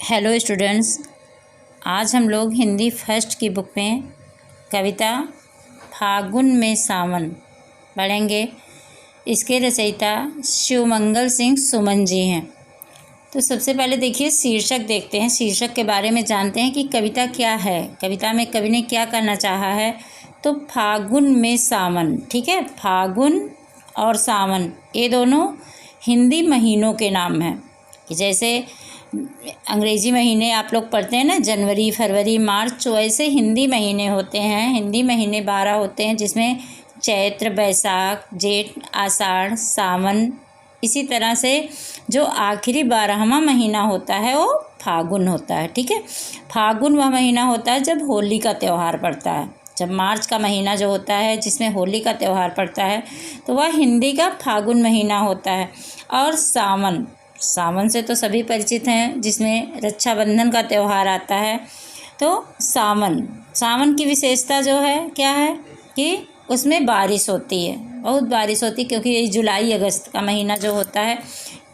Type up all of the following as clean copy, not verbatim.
Hello students, आज हम लोग हिंदी फर्स्ट की बुक में कविता फागुन में सावन पढ़ेंगे। इसके रचयिता शिवमंगल सिंह सुमन जी हैं। तो सबसे पहले देखिए शीर्षक देखते हैं, शीर्षक के बारे में जानते हैं कि कविता क्या है, कविता में कवि ने क्या करना चाहा है। तो फागुन में सावन, ठीक है, फागुन और सावन ये दोनों हिंदी महीनों के नाम हैं। कि जैसे अंग्रेजी महीने आप लोग पढ़ते हैं ना, जनवरी, फरवरी, मार्च, वैसे हिंदी महीने होते हैं। हिंदी महीने 12 होते हैं, जिसमें चैत्र, बैसाख, जेठ, आषाढ़, सावन, इसी तरह से जो आखिरी 12वां महीना होता है वो फागुन होता है। ठीक है, फागुन वह महीना होता है जब होली का त्यौहार पड़ता है। जब मार्च का महीना जो होता है जिसमें होली का त्यौहार पड़ता है तो वह हिंदी का फागुन महीना होता है। और सावन, सावन से तो सभी परिचित हैं, जिसमें रक्षाबंधन का त्यौहार आता है। तो सावन की विशेषता जो है क्या है कि उसमें बारिश होती है, बहुत बारिश होती है, क्योंकि ये जुलाई अगस्त का महीना जो होता है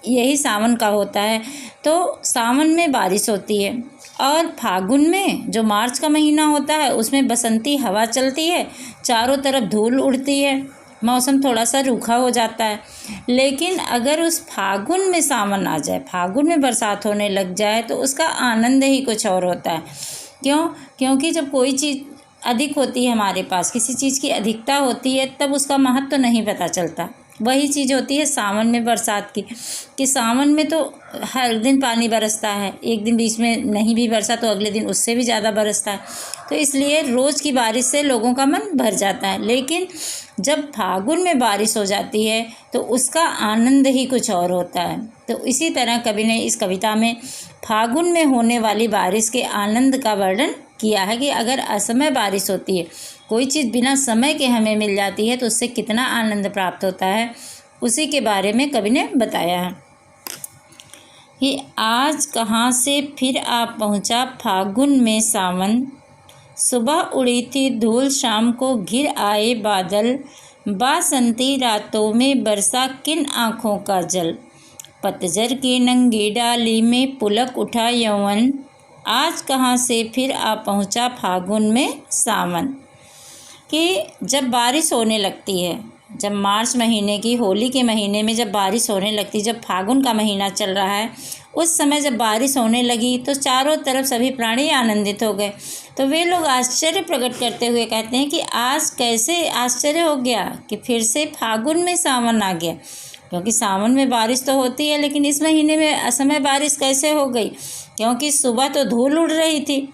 यही सावन का होता है। तो सावन में बारिश होती है। और फागुन में जो मार्च का महीना होता है उसमें बसंती हवा चलती है, चारों तरफ धूल उड़ती है, मौसम थोड़ा सा रूखा हो जाता है। लेकिन अगर उस फागुन में सावन आ जाए, फागुन में बरसात होने लग जाए तो उसका आनंद ही कुछ और होता है। क्योंकि जब कोई चीज़ अधिक होती है, हमारे पास किसी चीज़ की अधिकता होती है, तब उसका महत्व नहीं पता चलता। वही चीज़ होती है सावन में बरसात की, कि सावन में तो हर दिन पानी बरसता है, एक दिन बीच में नहीं भी बरसा तो अगले दिन उससे भी ज़्यादा बरसता है। तो इसलिए रोज़ की बारिश से लोगों का मन भर जाता है। लेकिन जब फागुन में बारिश हो जाती है तो उसका आनंद ही कुछ और होता है। तो इसी तरह कवि ने इस कविता में फागुन में होने वाली बारिश के आनंद का वर्णन किया है कि अगर असमय बारिश होती है, कोई चीज़ बिना समय के हमें मिल जाती है तो उससे कितना आनंद प्राप्त होता है, उसी के बारे में कवि ने बताया है कि आज कहाँ से फिर आ पहुँचा फागुन में सावन, सुबह उड़ी थी धूल शाम को घिर आए बादल, बासंती रातों में बरसा किन आँखों का जल, पतझर की नंगी डाली में पुलक उठा यौवन, आज कहाँ से फिर आ पहुँचा फागुन में सावन। कि जब बारिश होने लगती है, जब मार्च महीने की होली के महीने में जब बारिश होने लगती है, जब फागुन का महीना चल रहा है, उस समय जब बारिश होने लगी तो चारों तरफ सभी प्राणी आनंदित हो गए। तो वे लोग आश्चर्य प्रकट करते हुए कहते हैं कि आज कैसे आश्चर्य हो गया कि फिर से फागुन में सावन आ गया। क्योंकि सावन में बारिश तो होती है, लेकिन इस महीने में असमय बारिश कैसे हो गई, क्योंकि सुबह तो धूल उड़ रही थी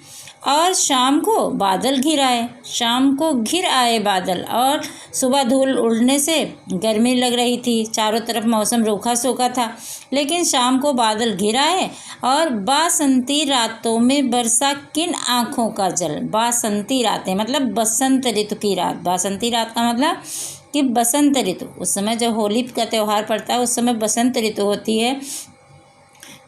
और शाम को बादल घिर आए, शाम को घिर आए बादल, और सुबह धूल उड़ने से गर्मी लग रही थी, चारों तरफ मौसम रूखा सूखा था, लेकिन शाम को बादल घिर आए और बासंती रातों में बरसा किन आँखों का जल। बासंती रातें मतलब बसंत ऋतु की रात, बासंती रात का मतलब कि बसंत ऋतु, उस समय जब होली का त्यौहार पड़ता है उस समय बसंत ऋतु होती है।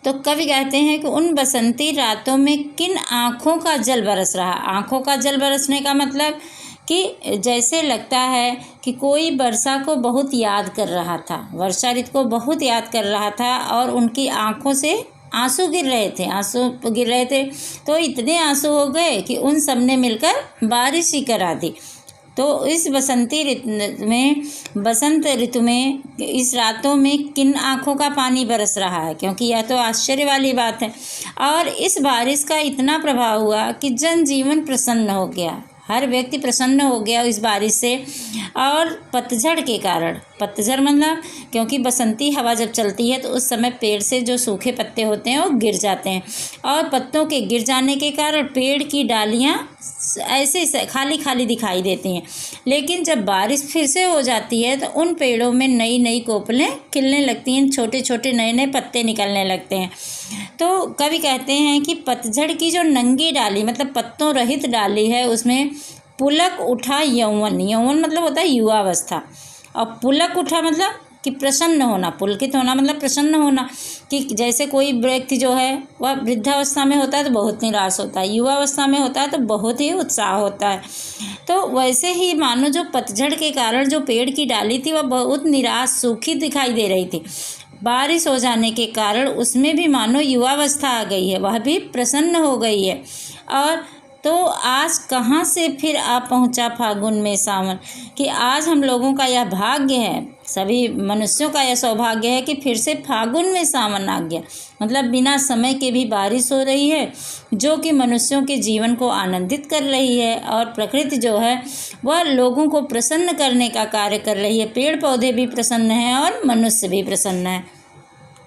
तो कवि कहते हैं कि उन बसंती रातों में किन आँखों का जल बरस रहा। आँखों का जल बरसने का मतलब कि जैसे लगता है कि कोई वर्षा को बहुत याद कर रहा था, वर्षा ऋतु को बहुत याद कर रहा था और उनकी आँखों से आंसू गिर रहे थे। तो इतने आंसू हो गए कि उन सब ने मिलकर बारिश ही करा दी। तो इस बसंत ऋतु में इस रातों में किन आँखों का पानी बरस रहा है, क्योंकि यह तो आश्चर्य वाली बात है। और इस बारिश का इतना प्रभाव हुआ कि जनजीवन प्रसन्न हो गया, हर व्यक्ति प्रसन्न हो गया इस बारिश से। और पतझड़ के कारण, पतझड़ मतलब क्योंकि बसंती हवा जब चलती है तो उस समय पेड़ से जो सूखे पत्ते होते हैं वो गिर जाते हैं, और पत्तों के गिर जाने के कारण पेड़ की डालियाँ ऐसे खाली खाली दिखाई देती हैं। लेकिन जब बारिश फिर से हो जाती है तो उन पेड़ों में नई नई कोपलें खिलने लगती हैं, छोटे छोटे नए नए पत्ते निकलने लगते हैं। तो कवि कहते हैं कि पतझड़ की जो नंगी डाली मतलब पत्तों रहित डाली है उसमें पुलक उठा यौवन, यौवन मतलब होता है युवावस्था, और पुलक उठा मतलब कि प्रसन्न होना, पुलकित होना मतलब प्रसन्न होना। कि जैसे कोई व्यक्ति जो है वह वृद्धावस्था में होता है तो बहुत निराश होता है, युवावस्था में होता है तो बहुत ही उत्साह होता है। तो वैसे ही मानो जो पतझड़ के कारण जो पेड़ की डाली थी वह बहुत निराश सूखी दिखाई दे रही थी, बारिश हो जाने के कारण उसमें भी मानो युवावस्था आ गई है, वह भी प्रसन्न हो गई है। और तो आज कहाँ से फिर आ पहुँचा फागुन में सावन, कि आज हम लोगों का यह भाग्य है, सभी मनुष्यों का यह सौभाग्य है कि फिर से फागुन में सावन आ गया। मतलब बिना समय के भी बारिश हो रही है, जो कि मनुष्यों के जीवन को आनंदित कर रही है, और प्रकृति जो है वह लोगों को प्रसन्न करने का कार्य कर रही है। पेड़ पौधे भी प्रसन्न हैं और मनुष्य भी प्रसन्न है।